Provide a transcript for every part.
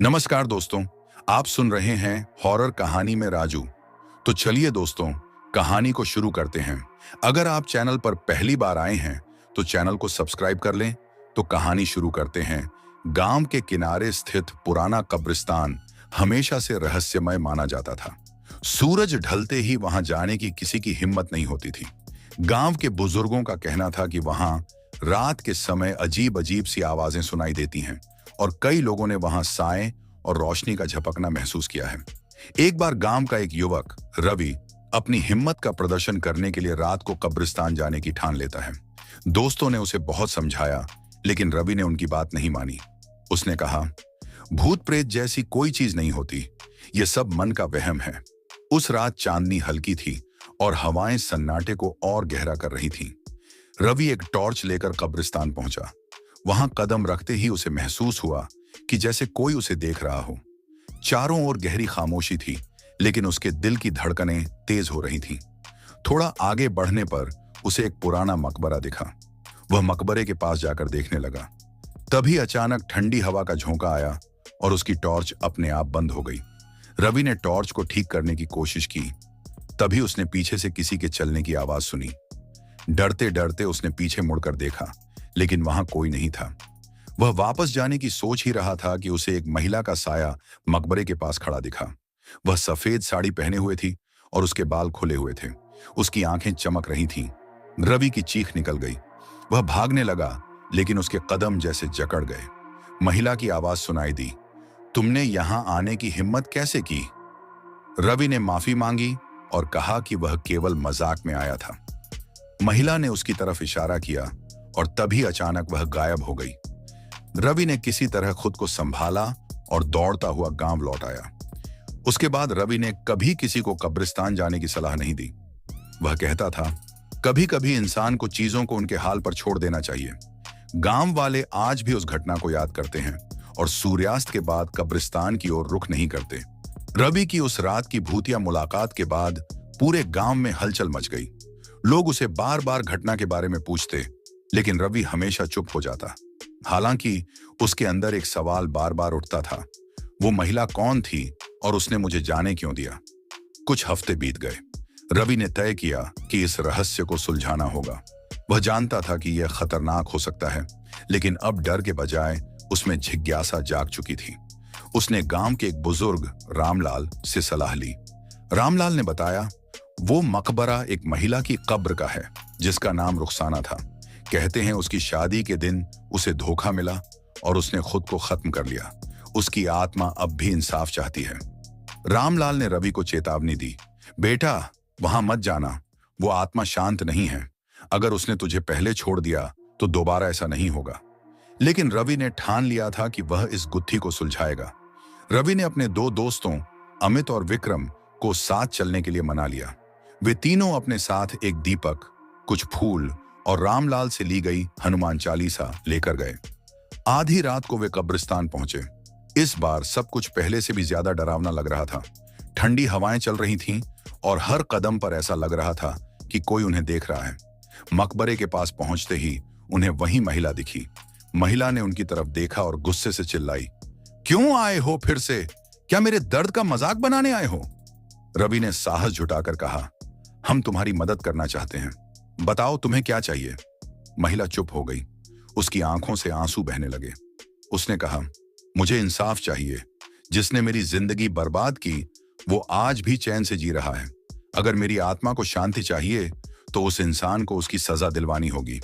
नमस्कार दोस्तों, आप सुन रहे हैं हॉरर कहानी में राजू। तो चलिए दोस्तों, कहानी को शुरू करते हैं। अगर आप चैनल पर पहली बार आए हैं तो चैनल को सब्सक्राइब कर लें। तो कहानी शुरू करते हैं। गांव के किनारे स्थित पुराना कब्रिस्तान हमेशा से रहस्यमय माना जाता था। सूरज ढलते ही वहां जाने की किसी की हिम्मत नहीं होती थी। गांव के बुजुर्गों का कहना था कि वहां रात के समय अजीब अजीब सी आवाजें सुनाई देती हैं और कई लोगों ने वहां साए और रोशनी का झपकना महसूस किया है। एक बार गांव का एक युवक रवि अपनी हिम्मत का प्रदर्शन करने के लिए रात को कब्रिस्तान जाने की ठान लेता है। दोस्तों ने उसे बहुत समझाया, लेकिन रवि ने उनकी बात नहीं मानी। उसने कहा, भूत प्रेत जैसी कोई चीज नहीं होती, यह सब मन का वहम है। उस रात चांदनी हल्की थी और हवाएं सन्नाटे को और गहरा कर रही थीं। रवि एक टॉर्च लेकर कब्रिस्तान पहुंचा। वहां कदम रखते ही उसे महसूस हुआ कि जैसे कोई उसे देख रहा हो। चारों ओर गहरी खामोशी थी, लेकिन उसके दिल की धड़कनें तेज हो रही थीं। थोड़ा आगे बढ़ने पर उसे एक पुराना मकबरा दिखा। वह मकबरे के पास जाकर देखने लगा। तभी अचानक ठंडी हवा का झोंका आया और उसकी टॉर्च अपने आप बंद हो गई। रवि ने टॉर्च को ठीक करने की कोशिश की। तभी उसने पीछे से किसी के चलने की आवाज सुनी। डरते डरते उसने पीछे मुड़कर देखा, लेकिन वहां कोई नहीं था। वह वापस जाने की सोच ही रहा था कि उसे एक महिला का साया मकबरे के पास खड़ा दिखा। वह सफेद साड़ी पहने हुए थी और उसके बाल खुले हुए थे। उसकी आंखें चमक रही थीं। रवि की चीख निकल गई। वह भागने लगा, लेकिन उसके कदम जैसे जकड़ गए। महिला की आवाज सुनाई दी, तुमने यहां आने की हिम्मत कैसे की? रवि ने माफी मांगी और कहा कि वह केवल मजाक में आया था। महिला ने उसकी तरफ इशारा किया और तभी अचानक वह गायब हो गई। रवि ने किसी तरह खुद को संभाला और दौड़ता हुआ गांव लौट आया। उसके बाद रवि ने कभी किसी को कब्रिस्तान जाने की सलाह नहीं दी। वह कहता था, कभी कभी इंसान को चीजों को उनके हाल पर छोड़ देना चाहिए। गांव वाले आज भी उस घटना को याद करते हैं और सूर्यास्त के बाद कब्रिस्तान की ओर रुख नहीं करते। रवि की उस रात की भूतिया मुलाकात के बाद पूरे गांव में हलचल मच गई। लोग उसे बार बार घटना के बारे में पूछते, लेकिन रवि हमेशा चुप हो जाता। हालांकि उसके अंदर एक सवाल बार बार उठता था, वो महिला कौन थी और उसने मुझे जाने क्यों दिया? कुछ हफ्ते बीत गए। रवि ने तय किया कि इस रहस्य को सुलझाना होगा। वह जानता था कि यह खतरनाक हो सकता है, लेकिन अब डर के बजाय उसमें जिज्ञासा जाग चुकी थी। उसने गांव के एक बुजुर्ग रामलाल से सलाह ली। रामलाल ने बताया, वो मकबरा एक महिला की कब्र का है जिसका नाम रुखसाना था। कहते हैं उसकी शादी के दिन उसे धोखा मिला और उसने खुद को खत्म कर लिया। उसकी आत्मा अब भी इंसाफ चाहती है। रामलाल ने रवि को चेतावनी दी, बेटा वहां मत जाना, वो आत्मा शांत नहीं है। अगर उसने तुझे पहले छोड़ दिया तो दोबारा ऐसा नहीं होगा। लेकिन रवि ने ठान लिया था कि वह इस गुत्थी को सुलझाएगा। रवि ने अपने दो दोस्तों अमित और विक्रम को साथ चलने के लिए मना लिया। वे तीनों अपने साथ एक दीपक, कुछ फूल और रामलाल से ली गई हनुमान चालीसा लेकर गए। आधी रात को वे कब्रिस्तान पहुंचे। इस बार सब कुछ पहले से भी ज्यादा डरावना लग रहा था। ठंडी हवाएं चल रही थीं और हर कदम पर ऐसा लग रहा था कि कोई उन्हें देख रहा है। मकबरे के पास पहुंचते ही उन्हें वही महिला दिखी। महिला ने उनकी तरफ देखा और गुस्से से चिल्लाई, क्यों आए हो फिर से? क्या मेरे दर्द का मजाक बनाने आए हो? रवि ने साहस जुटाकर कहा, हम तुम्हारी मदद करना चाहते हैं, बताओ तुम्हें क्या चाहिए? महिला चुप हो गई। उसकी आंखों से आंसू बहने लगे। उसने कहा, मुझे इंसाफ चाहिए। जिसने मेरी जिंदगी बर्बाद की वो आज भी चैन से जी रहा है। अगर मेरी आत्मा को शांति चाहिए तो उस इंसान को उसकी सजा दिलवानी होगी।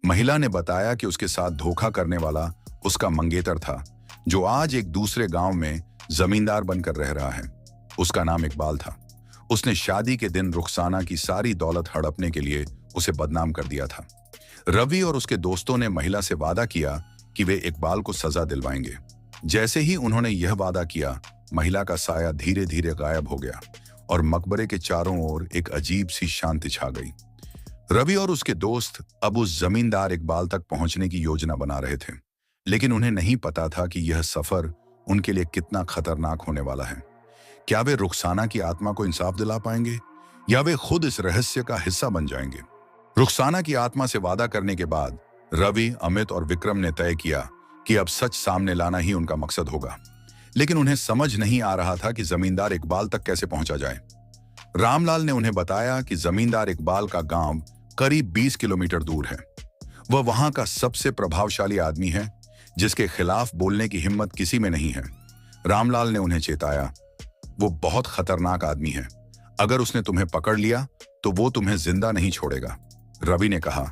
महिला ने बताया कि उसके साथ धोखा करने वाला उसका मंगेतर था, जो आज एक दूसरे गांव में जमींदार बनकर रह रहा है। उसका नाम इकबाल था। उसने शादी के दिन रुखसाना की सारी दौलत हड़पने के लिए उसे बदनाम कर दिया था। रवि और उसके दोस्तों ने महिला से वादा किया कि वे इकबाल को सजा दिलवाएंगे। जैसे ही उन्होंने यह वादा किया, महिला का साया धीरे धीरे गायब हो गया और मकबरे के चारों ओर एक अजीब सी शांति छा गई। रवि और उसके दोस्त अब उस जमींदार इकबाल तक पहुंचने की योजना बना रहे थे, लेकिन उन्हें नहीं पता था कि यह सफर उनके लिए कितना खतरनाक होने वाला है। क्या वे रुखसाना की आत्मा को इंसाफ दिला पाएंगे या वे खुद इस रहस्य का हिस्सा बन जाएंगे? रुखसाना की आत्मा से वादा करने के बाद रवि, अमित और विक्रम ने तय किया कि अब सच सामने लाना ही उनका मकसद होगा। लेकिन उन्हें समझ नहीं आ रहा था कि जमींदार इकबाल तक कैसे पहुंचा जाए। रामलाल ने उन्हें बताया कि जमींदार इकबाल का गांव करीब 20 किलोमीटर दूर है। वह वहां का सबसे प्रभावशाली आदमी है, जिसके खिलाफ बोलने की हिम्मत किसी में नहीं है। रामलाल ने उन्हें चेताया, वो बहुत खतरनाक आदमी है, अगर उसने तुम्हें पकड़ लिया तो वो तुम्हें जिंदा नहीं छोड़ेगा। रवि ने कहा,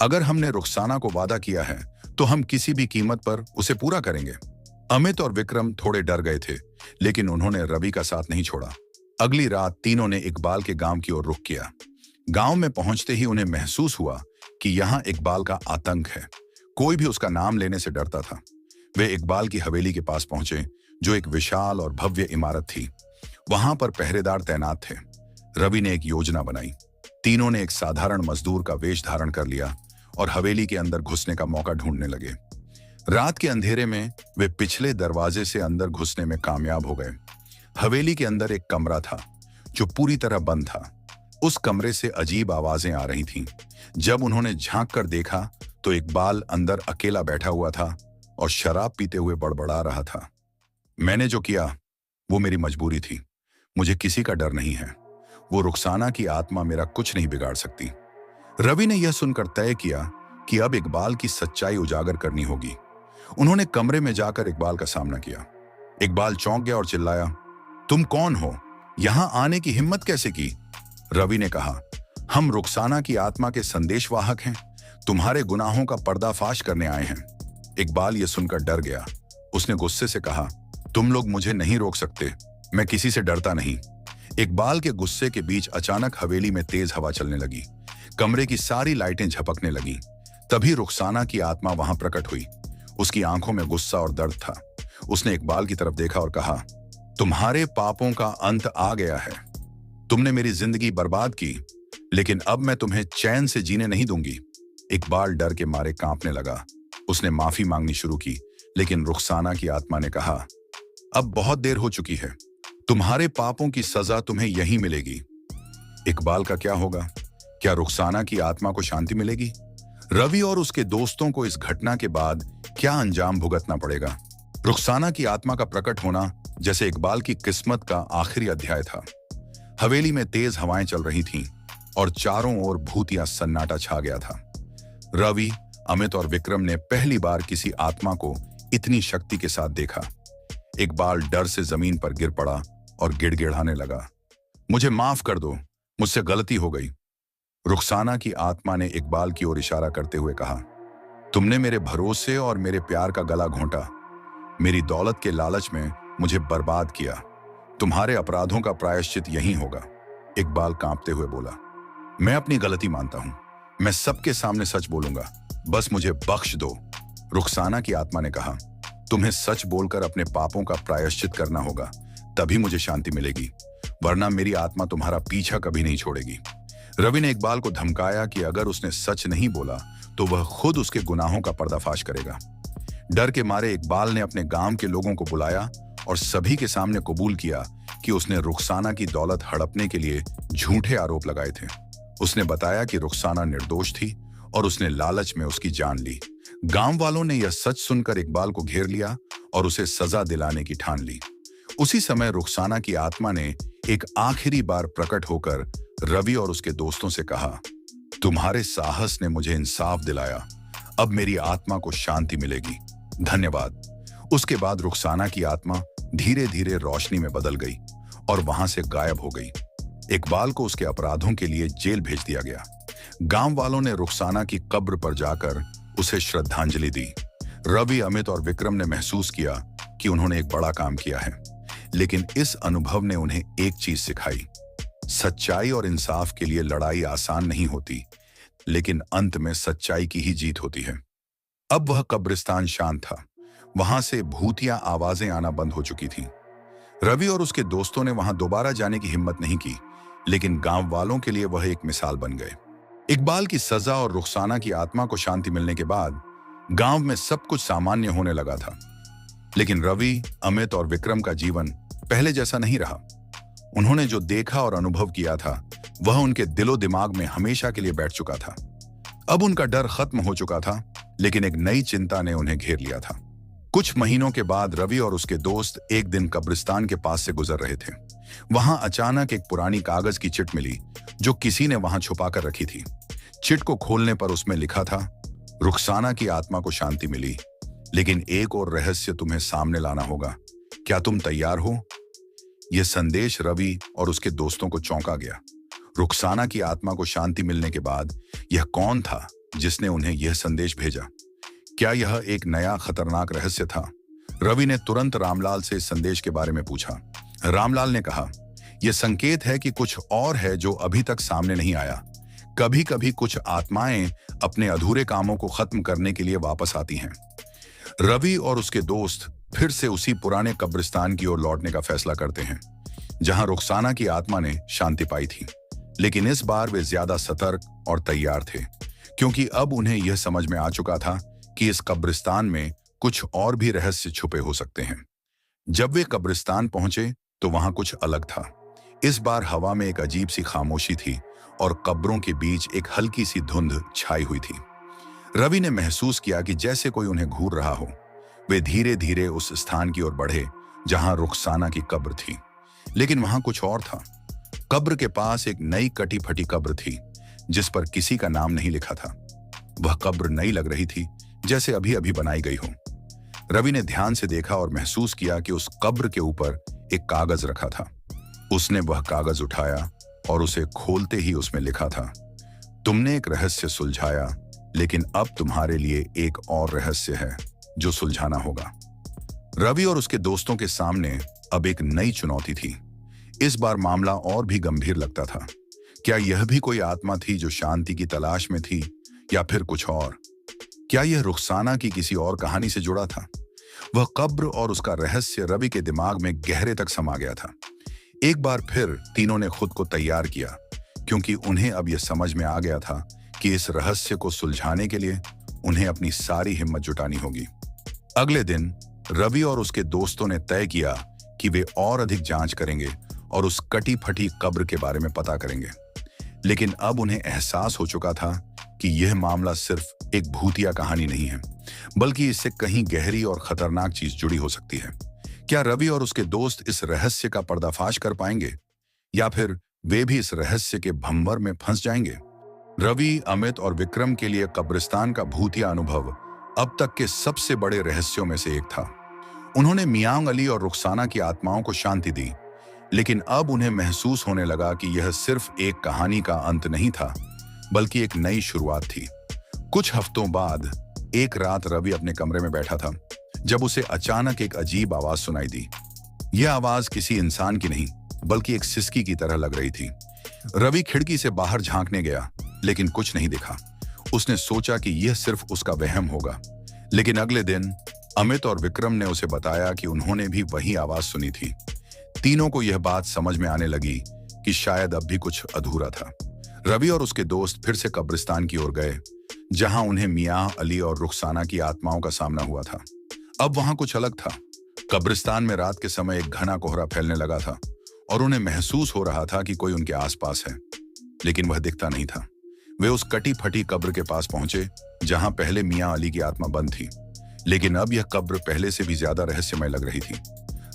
अगर हमने रुखसाना को वादा किया है तो हम किसी भी कीमत पर उसे पूरा करेंगे। अमित और विक्रम थोड़े डर गए थे, लेकिन उन्होंने रवि का साथ नहीं छोड़ा। अगली रात तीनों ने इकबाल के गांव की ओर रुख किया। गांव में पहुंचते ही उन्हें महसूस हुआ कि यहां इकबाल का आतंक है। कोई भी उसका नाम लेने से डरता था। वे इकबाल की हवेली के पास पहुंचे, जो एक विशाल और भव्य इमारत थी। वहां पर पहरेदार तैनात थे। रवि ने एक योजना बनाई। तीनों ने एक साधारण मजदूर का वेश धारण कर लिया और हवेली के अंदर घुसने का मौका ढूंढने लगे। रात के अंधेरे में वे पिछले दरवाजे से अंदर घुसने में कामयाब हो गए। हवेली के अंदर एक कमरा था जो पूरी तरह बंद था। उस कमरे से अजीब आवाजें आ रही थीं। जब उन्होंने झांक कर देखा तो इकबाल अंदर अकेला बैठा हुआ था और शराब पीते हुए बड़बड़ा रहा था। मैंने जो किया वो मेरी मजबूरी थी। मुझे किसी का डर नहीं है। वो रुखसाना की आत्मा मेरा कुछ नहीं बिगाड़ सकती। रवि ने यह सुनकर तय किया कि अब इकबाल की सच्चाई उजागर करनी होगी। उन्होंने कमरे में जाकर इकबाल का सामना किया। इकबाल चौंक गया और चिल्लाया, तुम कौन हो? यहां आने की हिम्मत कैसे की? रवि ने कहा, हम रुखसाना की आत्मा के संदेशवाहक हैं। तुम्हारे गुनाहों का पर्दाफाश करने आए हैं। इकबाल यह सुनकर डर गया। उसने गुस्से से कहा, तुम लोग मुझे नहीं रोक सकते। मैं किसी से डरता नहीं। इकबाल के गुस्से के बीच अचानक हवेली में तेज हवा चलने लगी। कमरे की सारी लाइटें झपकने लगीं। तभी रुखसाना की आत्मा वहां प्रकट हुई। उसकी आंखों में गुस्सा और दर्द था। उसने इकबाल की तरफ देखा और कहा, तुम्हारे पापों का अंत आ गया है। तुमने मेरी जिंदगी बर्बाद की, लेकिन अब मैं तुम्हें चैन से जीने नहीं दूंगी। इकबाल डर के मारे कांपने लगा। उसने माफी मांगनी शुरू की, लेकिन रुखसाना की आत्मा ने कहा, अब बहुत देर हो चुकी है। तुम्हारे पापों की सजा तुम्हें यहीं मिलेगी। इकबाल का क्या होगा? क्या रुखसाना की आत्मा को शांति मिलेगी? रवि और उसके दोस्तों को इस घटना के बाद क्या अंजाम भुगतना पड़ेगा? रुखसाना की आत्मा का प्रकट होना जैसे इकबाल की किस्मत का आखिरी अध्याय था। हवेली में तेज हवाएं चल रही थीं और चारों ओर भूतिया सन्नाटा छा गया था। रवि, अमित और विक्रम ने पहली बार किसी आत्मा को इतनी शक्ति के साथ देखा। इकबाल डर से जमीन पर गिर पड़ा और गिड़गिड़ाने लगा, मुझे माफ कर दो, मुझसे गलती हो गई। रुखसाना की आत्मा ने इकबाल की ओर इशारा करते हुए कहा, तुमने मेरे भरोसे और मेरे प्यार का गला घोंटा। मेरी दौलत के लालच में मुझे बर्बाद किया। तुम्हारे अपराधों का प्रायश्चित यही होगा। इकबाल कांपते हुए बोला, मैं अपनी गलती मानता हूं। मैं सबके सामने सच बोलूंगा। बस मुझे बख्श दो। रुखसाना की आत्मा ने कहा, तुम्हें सच बोलकर अपने पापों का प्रायश्चित करना होगा, तभी मुझे शांति मिलेगी, वरना मेरी आत्मा तुम्हारा पीछा कभी नहीं छोड़ेगी। रवि ने इकबाल को धमकाया कि अगर उसने सच नहीं बोला तो वह खुद उसके गुनाहों का पर्दाफाश करेगा। डर के मारे इकबाल ने अपने गांव के लोगों को बुलाया और सभी के सामने कबूल किया कि उसने रुखसाना की दौलत हड़पने के लिए झूठे आरोप लगाए थे। उसने बताया कि रुखसाना निर्दोष थी और उसने लालच में उसकी जान ली। गांव वालों ने यह सच सुनकर इकबाल को घेर लिया और उसे सजा दिलाने की ठान ली। उसी समय रुखसाना की आत्मा ने एक आखिरी बार प्रकट होकर रवि और उसके दोस्तों से कहा, तुम्हारे साहस ने मुझे इंसाफ दिलाया। अब मेरी आत्मा को शांति मिलेगी। धन्यवाद। उसके बाद रुखसाना की आत्मा धीरे धीरे रोशनी में बदल गई और वहां से गायब हो गई। इकबाल को उसके अपराधों के लिए जेल भेज दिया गया। गांव वालों ने रुखसाना की कब्र पर जाकर उसे श्रद्धांजलि दी। रवि, अमित और विक्रम ने महसूस किया कि उन्होंने एक बड़ा काम किया है, लेकिन इस अनुभव ने उन्हें एक चीज सिखाई, सच्चाई और इंसाफ के लिए लड़ाई आसान नहीं होती, लेकिन अंत में सच्चाई की ही जीत होती है। अब वह कब्रिस्तान शांत था। वहां से भूतिया आवाजें आना बंद हो चुकी थीं। रवि और उसके दोस्तों ने वहां दोबारा जाने की हिम्मत नहीं की, लेकिन गांव वालों के लिए वह एक मिसाल बन गए। इकबाल की सजा और रुखसाना की आत्मा को शांति मिलने के बाद गांव में सब कुछ सामान्य होने लगा था। लेकिन रवि, अमित और विक्रम का जीवन पहले जैसा नहीं रहा। उन्होंने जो देखा और अनुभव किया था वह उनके दिलो दिमाग में हमेशा के लिए बैठ चुका था। अब उनका डर खत्म हो चुका था, लेकिन एक नई चिंता ने उन्हें घेर लिया था। कुछ महीनों के बाद रवि और उसके दोस्त एक दिन कब्रिस्तान के पास से गुजर रहे थे। वहां अचानक एक पुरानी कागज की चिट मिली जो किसी ने वहां छुपा कर रखी थी। चिट को खोलने पर उसमें लिखा था, रुखसाना की आत्मा को शांति मिली, लेकिन एक और रहस्य तुम्हें सामने लाना होगा। क्या तुम तैयार हो? यह संदेश रवि और उसके दोस्तों को चौंका गया। रुखसाना की आत्मा को शांति मिलने के बाद यह कौन था जिसने उन्हें यह संदेश भेजा? क्या यह एक नया खतरनाक रहस्य था? रवि ने तुरंत रामलाल से इस संदेश के बारे में पूछा। रामलाल ने कहा, यह संकेत है कि कुछ और है जो अभी तक सामने नहीं आया। कभी कभी कुछ आत्माएं अपने अधूरे कामों को खत्म करने के लिए वापस आती हैं। रवि और उसके दोस्त फिर से उसी पुराने कब्रिस्तान की ओर लौटने का फैसला करते हैं जहां रुखसाना की आत्मा ने शांति पाई थी। लेकिन इस बार वे ज्यादा सतर्क और तैयार थे, क्योंकि अब उन्हें यह समझ में आ चुका था कि इस कब्रिस्तान में कुछ और भी रहस्य छुपे हो सकते हैं। जब वे कब्रिस्तान पहुंचे तो वहां कुछ अलग था। इस बार हवा में एक अजीब सी खामोशी थी और कब्रों के बीच एक हल्की सी धुंध छाई हुई थी। रवि ने महसूस किया कि जैसे कोई उन्हें घूर रहा हो। वे धीरे धीरे उस स्थान की ओर बढ़े जहां रुखसाना की कब्र थी, लेकिन वहां कुछ और था। कब्र के पास एक नई कटी फटी कब्र थी जिस पर किसी का नाम नहीं लिखा था। वह कब्र नई लग रही थी, जैसे अभी अभी बनाई गई हो। रवि ने ध्यान से देखा और महसूस किया कि उस कब्र के ऊपर एक कागज रखा था। उसने वह कागज उठाया और उसे खोलते ही उसमें लिखा था, तुमने एक रहस्य सुलझाया, लेकिन अब तुम्हारे लिए एक और रहस्य है जो सुलझाना होगा। रवि और उसके दोस्तों के सामने अब एक नई चुनौती थी। इस बार मामला और भी गंभीर लगता था। क्या यह भी कोई आत्मा थी जो शांति की तलाश में थी, या फिर कुछ और? क्या यह रुखसाना की किसी और कहानी से जुड़ा था? वह कब्र और उसका रहस्य रवि के दिमाग में गहरे तक समा गया था। एक बार फिर तीनों ने खुद को तैयार किया, क्योंकि उन्हें अब यह समझ में आ गया था कि इस रहस्य को सुलझाने के लिए उन्हें अपनी सारी हिम्मत जुटानी होगी। अगले दिन रवि और उसके दोस्तों ने तय किया कि वे और अधिक जांच करेंगे और उस कटी फटी कब्र के बारे में पता करेंगे। लेकिन अब उन्हें एहसास हो चुका था कि यह मामला सिर्फ एक भूतिया कहानी नहीं है, बल्कि इससे कहीं गहरी और खतरनाक चीज जुड़ी हो सकती है। क्या रवि और उसके दोस्त इस रहस्य का पर्दाफाश कर पाएंगे, या फिर वे भी इस रहस्य के भंवर में फंस जाएंगे? रवि, अमित और विक्रम के लिए कब्रिस्तान का भूतिया अनुभव अब तक के सबसे बड़े रहस्यों में से एक था। उन्होंने मियांग अली और रुखसाना की आत्माओं को शांति दी, लेकिन अब उन्हें महसूस होने लगा कि यह सिर्फ एक कहानी का अंत नहीं था, बल्कि एक नई शुरुआत थी। कुछ हफ्तों बाद एक रात रवि अपने कमरे में बैठा था जब उसे अचानक एक अजीब आवाज सुनाई दी। यह आवाज किसी इंसान की नहीं, बल्कि एक सिसकी की तरह लग रही थी। रवि खिड़की से बाहर झांकने गया, लेकिन कुछ नहीं दिखा। उसने सोचा कि यह सिर्फ उसका वहम होगा। लेकिन अगले दिन अमित और विक्रम ने उसे बताया कि उन्होंने भी वही आवाज सुनी थी। तीनों को यह बात समझ में आने लगी कि शायद अब भी कुछ अधूरा था। रवि और उसके दोस्त फिर से कब्रिस्तान की ओर गए, जहां उन्हें मियां अली और रुखसाना की आत्माओं का सामना हुआ था। अब वहां कुछ अलग था। कब्रिस्तान में रात के समय एक घना कोहरा फैलने लगा था और उन्हें महसूस हो रहा था कि कोई उनके आसपास है, लेकिन वह दिखता नहीं था। वे उस कटी फटी कब्र के पास पहुंचे जहां पहले मियां अली की आत्मा बंद थी, लेकिन अब यह कब्र पहले से भी ज्यादा रहस्यमय लग रही थी।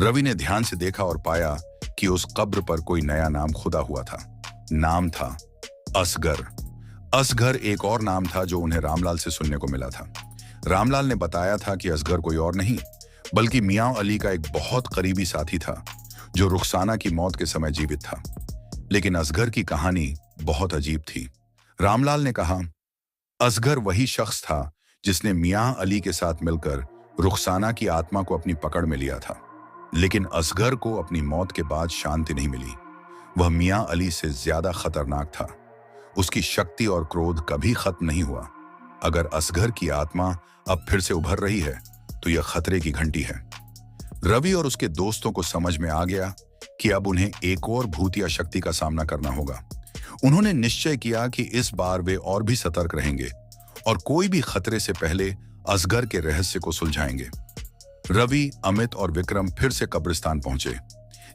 रवि ने ध्यान से देखा और पाया कि उस कब्र पर कोई नया नाम खुदा हुआ था। नाम था असगर। असगर एक और नाम था जो उन्हें रामलाल से सुनने को मिला था। रामलाल ने बताया था कि असगर कोई और नहीं, बल्कि मियां अली का एक बहुत करीबी साथी था जो रुखसाना की मौत के समय जीवित था। लेकिन असगर की कहानी बहुत अजीब थी। रामलाल ने कहा, असगर वही शख्स था जिसने मियां अली के साथ मिलकर रुखसाना की आत्मा को अपनी पकड़ में लिया था। लेकिन असगर को अपनी मौत के बाद शांति नहीं मिली। वह मियां अली से ज्यादा खतरनाक था। उसकी शक्ति और क्रोध कभी खत्म नहीं हुआ। अगर असगर की आत्मा अब फिर से उभर रही है तो यह खतरे की घंटी है। रवि और उसके दोस्तों को समझ में आ गया कि अब उन्हें एक और भूतिया शक्ति का सामना करना होगा। उन्होंने निश्चय किया कि इस बार वे और भी सतर्क रहेंगे और कोई भी खतरे से पहले असगर के रहस्य को सुलझाएंगे। रवि, अमित और विक्रम फिर से कब्रिस्तान पहुंचे।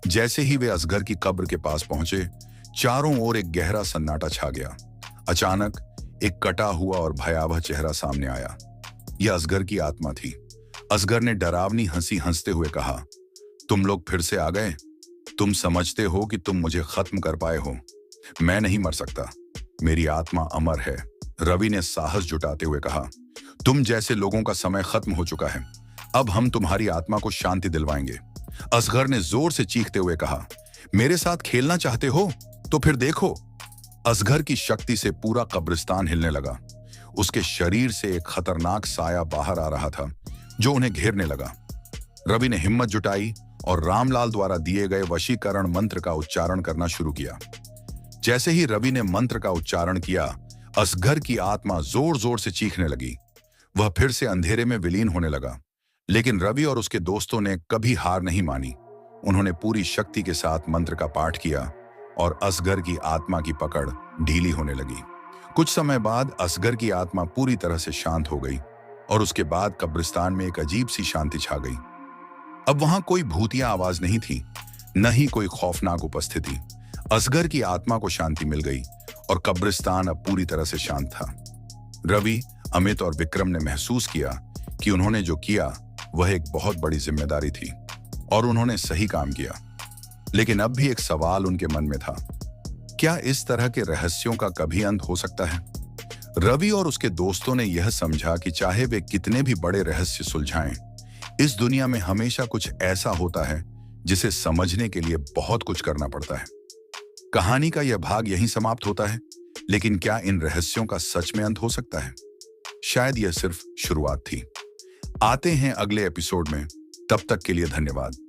जैसे ही वे असगर की कब्र के पास पहुंचे, चारों ओर एक गहरा सन्नाटा छा गया। अचानक एक कटा हुआ और भयावह चेहरा सामने आया। यह असगर की आत्मा थी। असगर ने डरावनी हंसी हंसते हुए कहा, तुम लोग फिर से आ गए। तुम समझते हो कि तुम मुझे खत्म कर पाए हो। मैं नहीं मर सकता, मेरी आत्मा अमर है। रवि ने साहस जुटाते हुए कहा, तुम जैसे लोगों का समय खत्म हो चुका है। अब हम तुम्हारी आत्मा को शांति दिलवाएंगे। असगर ने जोर से चीखते हुए कहा, मेरे साथ खेलना चाहते हो तो फिर देखो। असगर की शक्ति से पूरा कब्रिस्तान हिलने लगा। उसके शरीर से एक खतरनाक साया बाहर आ रहा था जो उन्हें घेरने लगा। रवि ने हिम्मत जुटाई और रामलाल द्वारा दिए गए वशीकरण मंत्र का उच्चारण करना शुरू किया। जैसे ही रवि ने मंत्र का उच्चारण किया, असगर की आत्मा जोर जोर से चीखने लगी। वह फिर से अंधेरे में विलीन होने लगा। लेकिन रवि और उसके दोस्तों ने कभी हार नहीं मानी। उन्होंने पूरी शक्ति के साथ मंत्र का पाठ किया और असगर की आत्मा की पकड़ ढीली होने लगी। कुछ समय बाद असगर की आत्मा पूरी तरह से शांत हो गई और उसके बाद कब्रिस्तान में एक अजीब सी शांति छा गई। अब वहां कोई भूतिया आवाज नहीं थी, न ही कोई खौफनाक उपस्थिति। असगर की आत्मा को शांति मिल गई और कब्रिस्तान अब पूरी तरह से शांत था। रवि, अमित और विक्रम ने महसूस किया कि उन्होंने जो किया वह एक बहुत बड़ी जिम्मेदारी थी और उन्होंने सही काम किया। लेकिन अब भी एक सवाल उनके मन में था, क्या इस तरह के रहस्यों का कभी अंत हो सकता है? रवि और उसके दोस्तों ने यह समझा कि चाहे वे कितने भी बड़े रहस्य सुलझाएं, इस दुनिया में हमेशा कुछ ऐसा होता है जिसे समझने के लिए बहुत कुछ करना पड़ता है। कहानी का यह भाग यहीं समाप्त होता है, लेकिन क्या इन रहस्यों का सच में अंत हो सकता है? शायद यह सिर्फ शुरुआत थी। आते हैं अगले एपिसोड में। तब तक के लिए धन्यवाद।